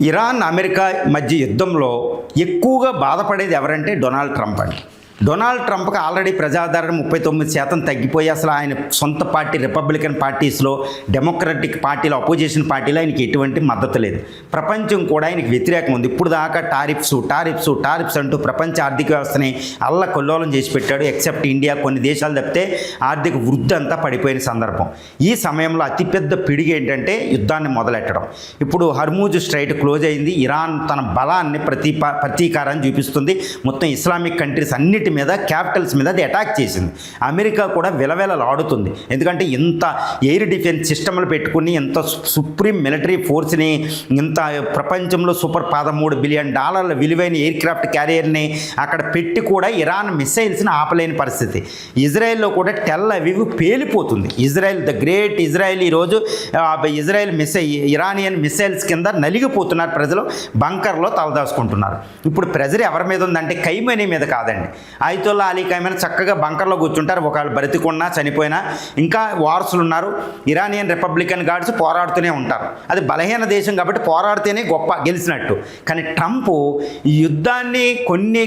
Iran America మధ్య యుద్ధంలో ఎక్కువగా బాధపడేది ఎవరంటే డొనాల్డ్ ట్రంప్ అండి. డొనాల్డ్ ట్రంప్కి ఆల్రెడీ ప్రజాదరణ 39% తగ్గిపోయి అసలు ఆయన సొంత పార్టీ రిపబ్లికన్ పార్టీస్లో, డెమోక్రటిక్ పార్టీలో, అపోజిషన్ పార్టీలో ఆయనకి ఎటువంటి మద్దతు లేదు. ప్రపంచం కూడా ఆయనకి వ్యతిరేకం ఉంది. ఇప్పుడు దాకా టారిఫ్స్ అంటూ ప్రపంచ ఆర్థిక వ్యవస్థని అల్లకల్లోలం చేసి పెట్టాడు. ఎక్సెప్ట్ ఇండియా, కొన్ని దేశాలు తప్పితే ఆర్థిక వృద్ధి అంతా పడిపోయిన సందర్భం. ఈ సమయంలో అతిపెద్ద పిడుగు ఏంటంటే యుద్ధాన్ని మొదలెట్టడం. ఇప్పుడు హర్మూజ్ స్ట్రైట్ క్లోజ్ అయింది. ఇరాన్ తన బలాన్ని ప్రతీకారాన్ని చూపిస్తుంది. మొత్తం ఇస్లామిక్ కంట్రీస్ అన్నిటి మీద, క్యాపిటల్స్ మీద అది అటాక్ చేసింది. అమెరికా కూడా విలవిలలాడుతుంది. ఎందుకంటే ఇంత ఎయిర్ డిఫెన్స్ సిస్టమ్లు పెట్టుకుని, ఇంత సుప్రీం మిలిటరీ ఫోర్స్ని, ఇంత ప్రపంచంలో సూపర్ $13 బిలియన్ విలువైన ఎయిర్ క్రాఫ్ట్ క్యారియర్ని అక్కడ పెట్టి కూడా ఇరాన్ మిసైల్స్ని ఆపలేని పరిస్థితి. ఇజ్రాయెల్లో కూడా టెల్ అవీవ్ పేలిపోతుంది. ఇజ్రాయెల్ ద గ్రేట్ ఇజ్రాయెల్ ఈరోజు ఇరానియన్ మిసైల్స్ కింద నలిగిపోతున్నారు. ప్రజలు బంకర్లో తలదాచుకుంటున్నారు. ఇప్పుడు ప్రెజర్ ఎవరి మీద ఉందంటే ఖైమనీ మీద కాదండి. ఆయితుల్లా అలీ ఖైమనీ చక్కగా బంకర్లో కూర్చుంటారు. ఒకళ్ళు బ్రతికున్నా చనిపోయినా, ఇంకా వారసులు ఉన్నారు. ఇరానియన్ రిపబ్లికన్ గార్డ్స్ పోరాడుతూనే ఉంటారు. అది బలహీన దేశం కాబట్టి పోరాడితేనే గొప్ప గెలిచినట్టు. కానీ ట్రంప్ ఈ యుద్ధాన్ని కొన్ని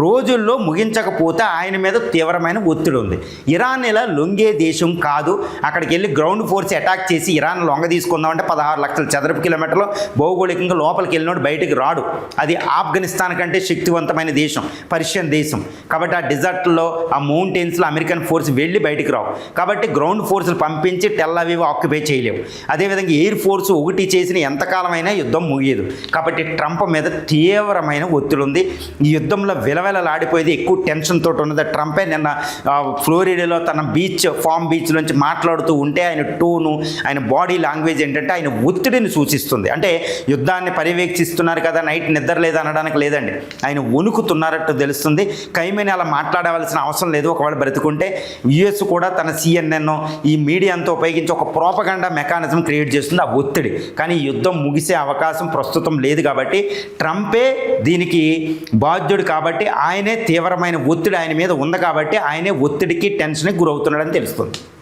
రోజుల్లో ముగించకపోతే ఆయన మీద తీవ్రమైన ఒత్తిడి ఉంది. ఇరాన్ ఇలా లొంగే దేశం కాదు. అక్కడికి వెళ్ళి గ్రౌండ్ ఫోర్స్ అటాక్ చేసి ఇరాన్ లొంగ తీసుకుందామంటే 16 లక్షల చదరపు కిలోమీటర్లు భౌగోళికంగా లోపలికి వెళ్ళినోడు బయటికి రాడు. అది ఆఫ్ఘనిస్తాన్ కంటే శక్తివంతమైన దేశం, పర్షియన్ దేశం. కాబట్టి ఆ డిజర్ట్లో, ఆ మౌంటైన్స్లో అమెరికన్ ఫోర్స్ వెళ్ళి బయటికి రావు. కాబట్టి గ్రౌండ్ ఫోర్స్లు పంపించి టెల్ అవీవ్ ఆక్యుపై చేయలేవు. అదేవిధంగా ఎయిర్ ఫోర్స్ ఒకటి చేసిన ఎంతకాలమైనా యుద్ధం ముగియదు. కాబట్టి ట్రంప్ మీద తీవ్రమైన ఒత్తిడి ఉంది. ఈ యుద్ధంలో విలవిలలాడిపోయేది, ఎక్కువ టెన్షన్ తోటి ఉన్నది. ట్రంపే నిన్న ఫ్లోరిడాలో తన ఫామ్ బీచ్ నుంచి మాట్లాడుతూ ఉంటే ఆయన టోను, ఆయన బాడీ లాంగ్వేజ్ ఏంటంటే ఆయన ఒత్తిడిని సూచిస్తుంది. అంటే యుద్ధాన్ని పర్యవేక్షిస్తున్నారు కదా, నైట్ నిద్ర లేదు అనడానికి లేదండి, ఆయన వణుకుతున్నారట్టు తెలుస్తుంది. ఖైమనీ అలా మాట్లాడవలసిన అవసరం లేదు. ఒకవేళ బ్రతుకుంటే యుఎస్ కూడా తన CNN, ఈ మీడియాతో ఉపయోగించి ఒక ప్రోపగండా మెకానిజం క్రియేట్ చేస్తుంది, ఆ ఒత్తిడి. కానీ యుద్ధం ముగిసే అవకాశం ప్రస్తుతం లేదు. కాబట్టి ట్రంపే దీనికి బాధ్యుడు. కాబట్టి ఆయనే తీవ్రమైన ఒత్తిడి ఆయన మీద ఉంది. కాబట్టి ఆయనే ఒత్తిడికి, టెన్షన్కి గురవుతున్నాడని తెలుస్తుంది.